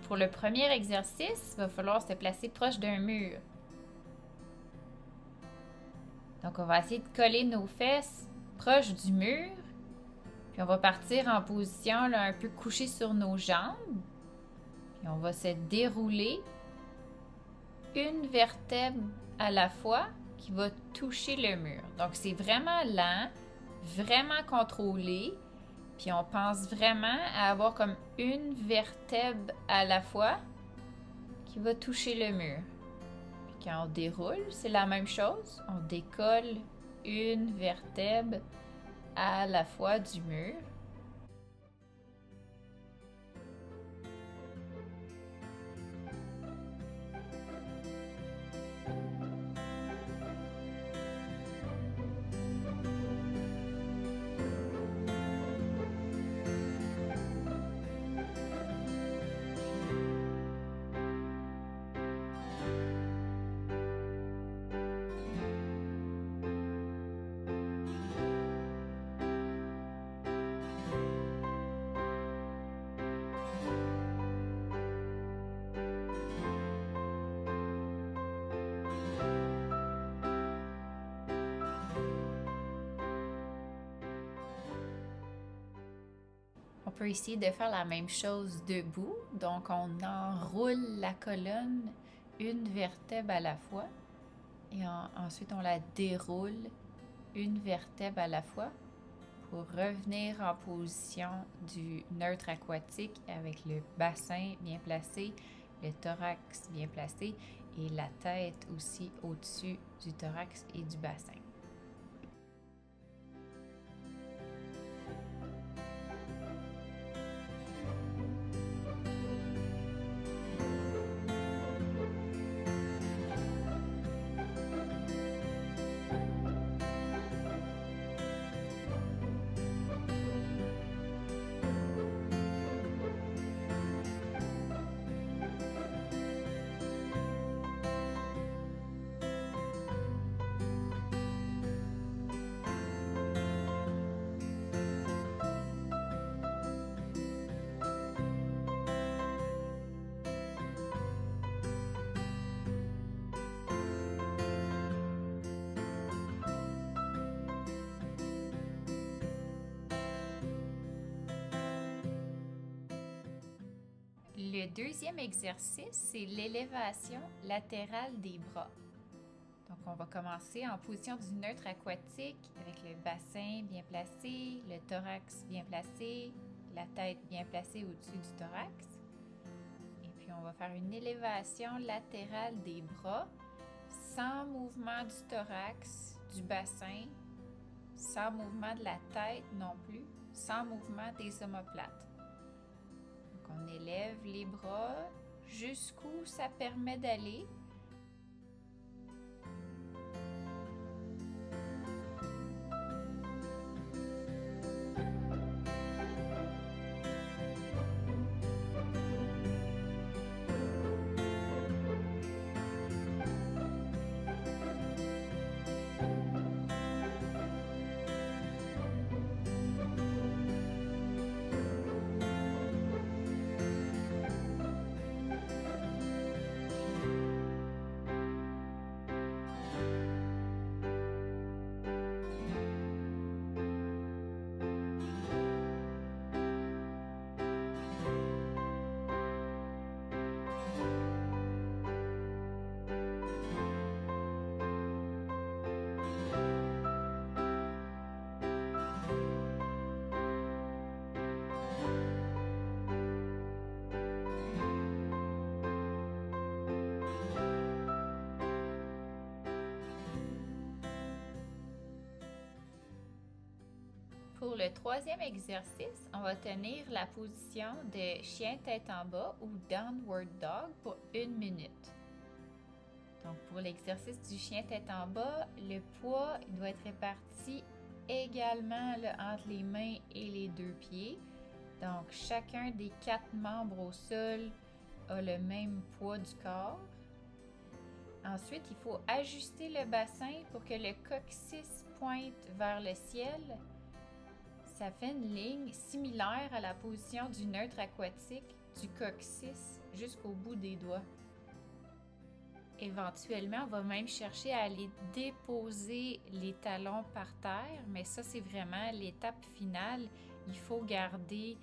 Pour le premier exercice, il va falloir se placer proche d'un mur. Donc, on va essayer de coller nos fesses proche du mur. Puis on va partir en position là, un peu couché sur nos jambes. Puis on va se dérouler une vertèbre à la fois qui va toucher le mur. Donc, c'est vraiment lent, vraiment contrôlé. Puis on pense vraiment à avoir comme une vertèbre à la fois qui va toucher le mur. Puis quand on déroule, c'est la même chose. On décolle une vertèbre à la fois du mur. On peut essayer de faire la même chose debout. Donc, on enroule la colonne une vertèbre à la fois. Et ensuite, on la déroule une vertèbre à la fois pour revenir en position du neutre aquatique avec le bassin bien placé, le thorax bien placé et la tête aussi au-dessus du thorax et du bassin. Le deuxième exercice, c'est l'élévation latérale des bras. Donc, on va commencer en position du neutre aquatique avec le bassin bien placé, le thorax bien placé, la tête bien placée au-dessus du thorax. Et puis, on va faire une élévation latérale des bras sans mouvement du thorax, du bassin, sans mouvement de la tête non plus, sans mouvement des omoplates. On élève les bras jusqu'où ça permet d'aller. Pour le troisième exercice, on va tenir la position de chien tête en bas ou downward dog pour 1 minute. Donc pour l'exercice du chien tête en bas, le poids doit être réparti également là, entre les mains et les 2 pieds. Donc chacun des 4 membres au sol a le même poids du corps. Ensuite, il faut ajuster le bassin pour que le coccyx pointe vers le ciel. Ça fait une ligne similaire à la position du neutre aquatique du coccyx jusqu'au bout des doigts. Éventuellement, on va même chercher à aller déposer les talons par terre, mais ça, c'est vraiment l'étape finale. Il faut garder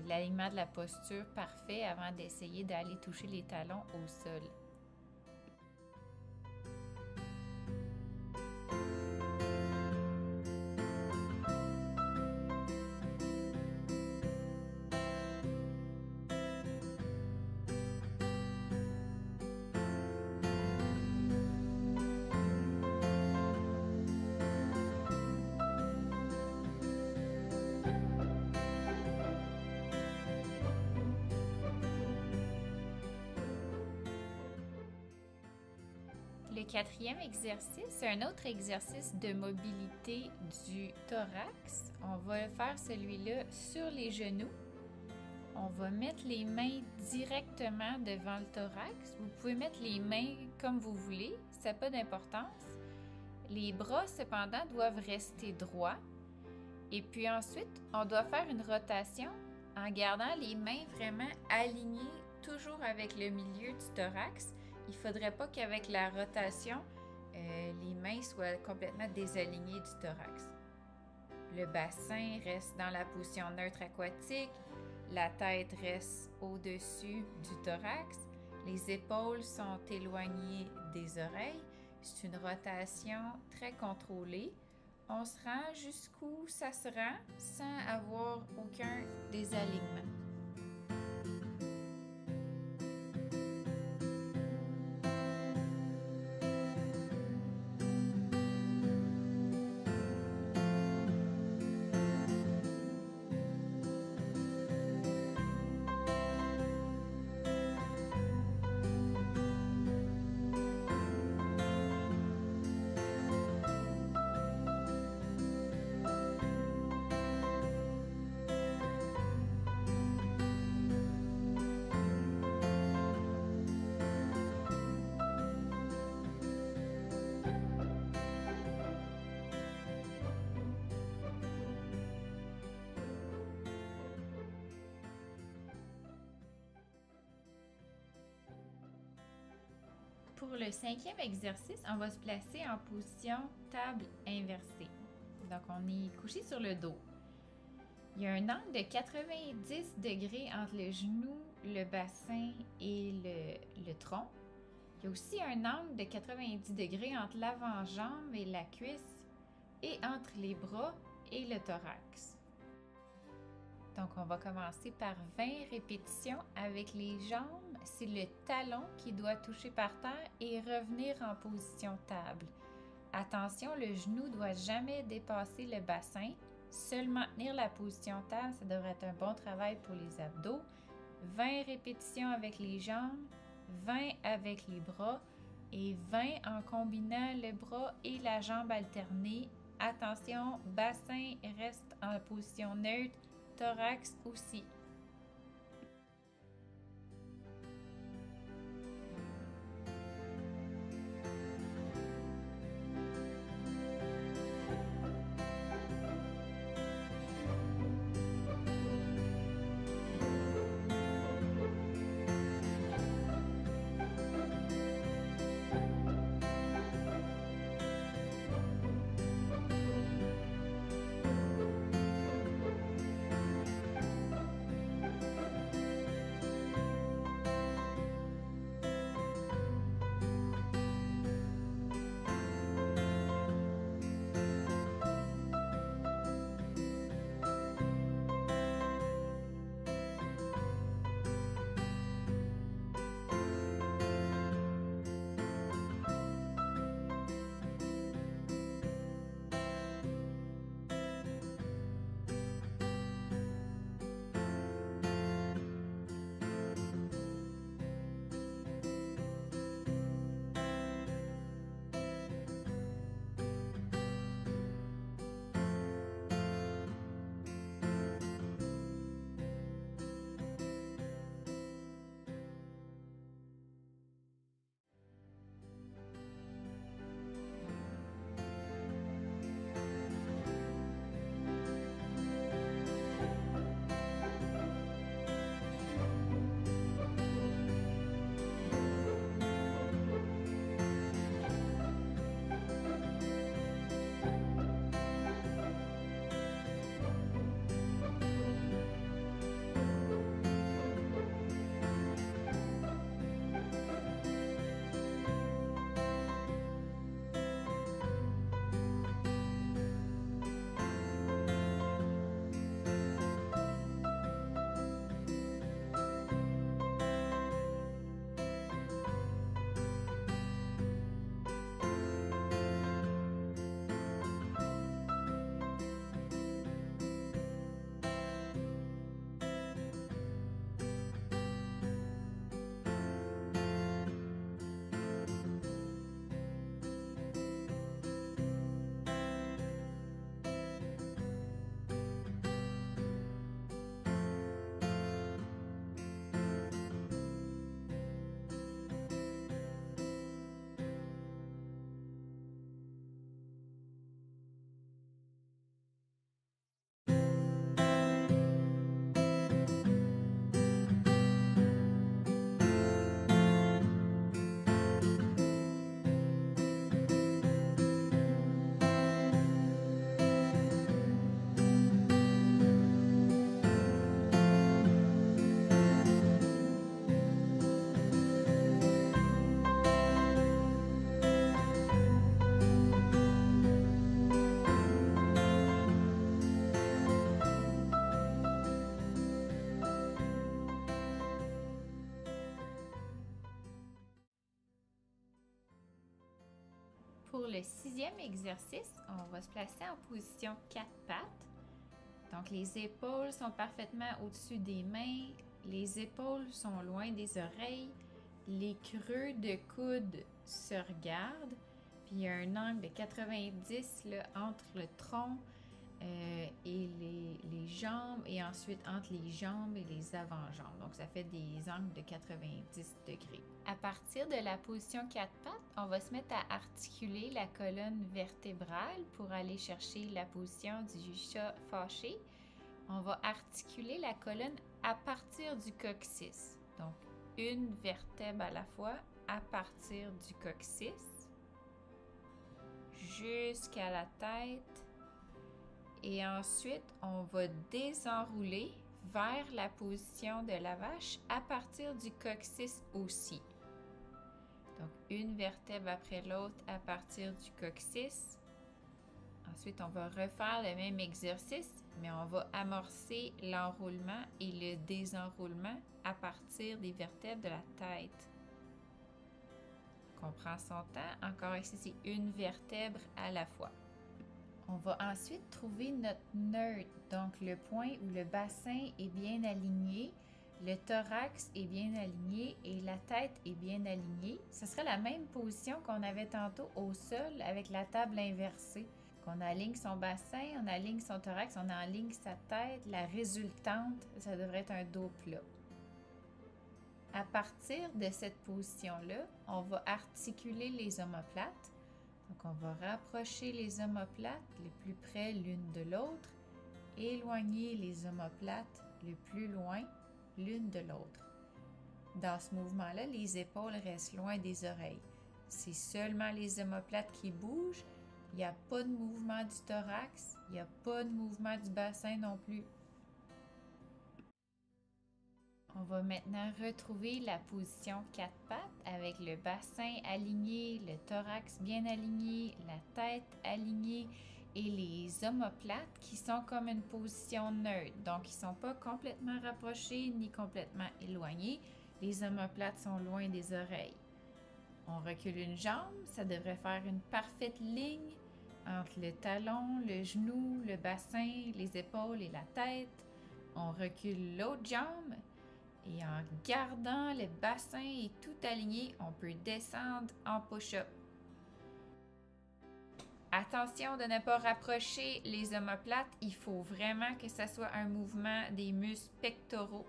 l'alignement de la posture parfait avant d'essayer d'aller toucher les talons au sol. Le quatrième exercice, c'est un autre exercice de mobilité du thorax. On va faire celui-là sur les genoux. On va mettre les mains directement devant le thorax. Vous pouvez mettre les mains comme vous voulez, ça n'a pas d'importance. Les bras, cependant, doivent rester droits. Et puis ensuite, on doit faire une rotation en gardant les mains vraiment alignées, toujours avec le milieu du thorax. Il ne faudrait pas qu'avec la rotation, les mains soient complètement désalignées du thorax. Le bassin reste dans la position neutre aquatique, la tête reste au-dessus du thorax, les épaules sont éloignées des oreilles. C'est une rotation très contrôlée. On se rend jusqu'où ça se rend sans avoir aucun désalignement. Pour le cinquième exercice, on va se placer en position table inversée. Donc, on est couché sur le dos. Il y a un angle de 90 degrés entre le genou, le bassin et le tronc. Il y a aussi un angle de 90 degrés entre l'avant-jambe et la cuisse et entre les bras et le thorax. Donc, on va commencer par 20 répétitions avec les jambes. C'est le talon qui doit toucher par terre et revenir en position table. Attention, le genou ne doit jamais dépasser le bassin. Seulement tenir la position table, ça devrait être un bon travail pour les abdos. 20 répétitions avec les jambes, 20 avec les bras et 20 en combinant le bras et la jambe alternée. Attention, bassin reste en position neutre, thorax aussi. pour le 6e exercice, on va se placer en position 4 pattes. Donc, les épaules sont parfaitement au-dessus des mains, les épaules sont loin des oreilles, les creux de coude se regardent, puis il y a un angle de 90 là, entre le tronc et les jambes, et ensuite entre les jambes et les avant-jambes. Donc, ça fait des angles de 90 degrés. À partir de la position 4 pattes, on va se mettre à articuler la colonne vertébrale pour aller chercher la position du chat fâché. On va articuler la colonne à partir du coccyx. Donc, une vertèbre à la fois à partir du coccyx jusqu'à la tête. Et ensuite, on va désenrouler vers la position de la vache à partir du coccyx aussi. Donc, une vertèbre après l'autre à partir du coccyx. Ensuite, on va refaire le même exercice, mais on va amorcer l'enroulement et le désenroulement à partir des vertèbres de la tête. Donc, on prend son temps. Encore ici, c'est une vertèbre à la fois. On va ensuite trouver notre neutre, donc le point où le bassin est bien aligné, le thorax est bien aligné et la tête est bien alignée. Ce serait la même position qu'on avait tantôt au sol avec la table inversée. On aligne son bassin, on aligne son thorax, on aligne sa tête. La résultante, ça devrait être un dos plat. À partir de cette position-là, on va articuler les omoplates. Donc, on va rapprocher les omoplates le plus près l'une de l'autre, éloigner les omoplates le plus loin l'une de l'autre. Dans ce mouvement-là, les épaules restent loin des oreilles. C'est seulement les omoplates qui bougent. Il n'y a pas de mouvement du thorax, il n'y a pas de mouvement du bassin non plus. On va maintenant retrouver la position 4 pattes avec le bassin aligné, le thorax bien aligné, la tête alignée et les omoplates qui sont comme une position neutre. Donc, ils ne sont pas complètement rapprochés ni complètement éloignés. Les omoplates sont loin des oreilles. On recule une jambe, ça devrait faire une parfaite ligne entre le talon, le genou, le bassin, les épaules et la tête. On recule l'autre jambe. Et en gardant le bassin et tout aligné, on peut descendre en push-up. Attention de ne pas rapprocher les omoplates. Il faut vraiment que ce soit un mouvement des muscles pectoraux.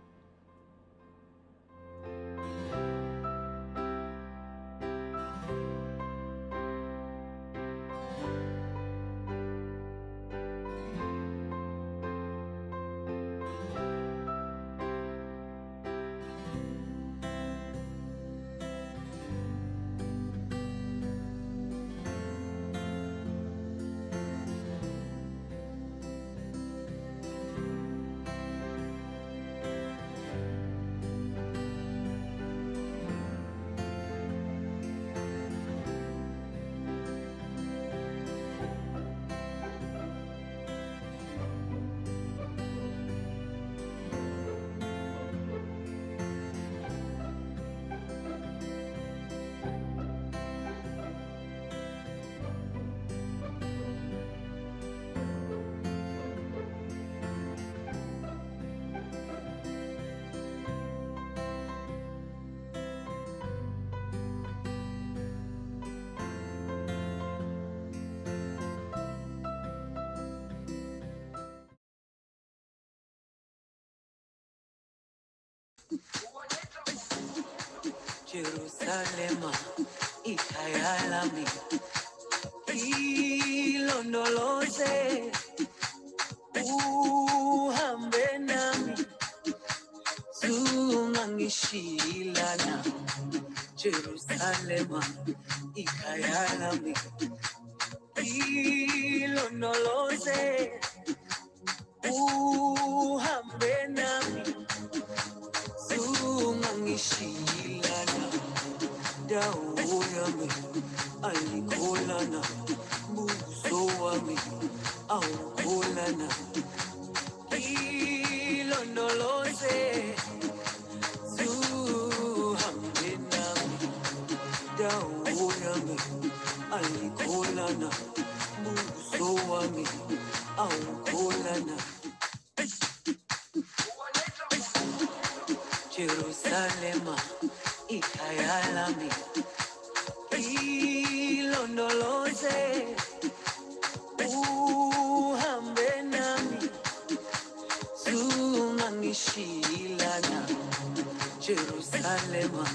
Jerusalema ikhaya lami ilondoloze uhambe nami zungangishilana Jerusalema ikhaya lami ilondoloze uhambe nami zungangishilana dawo yami alikholana buso wami awukholana ilondoloze zuhambe nami dawo yami alikholana Alikulana Jerusalema ikayalami ilondoloze uhambe nami zungangishilana Jerusalema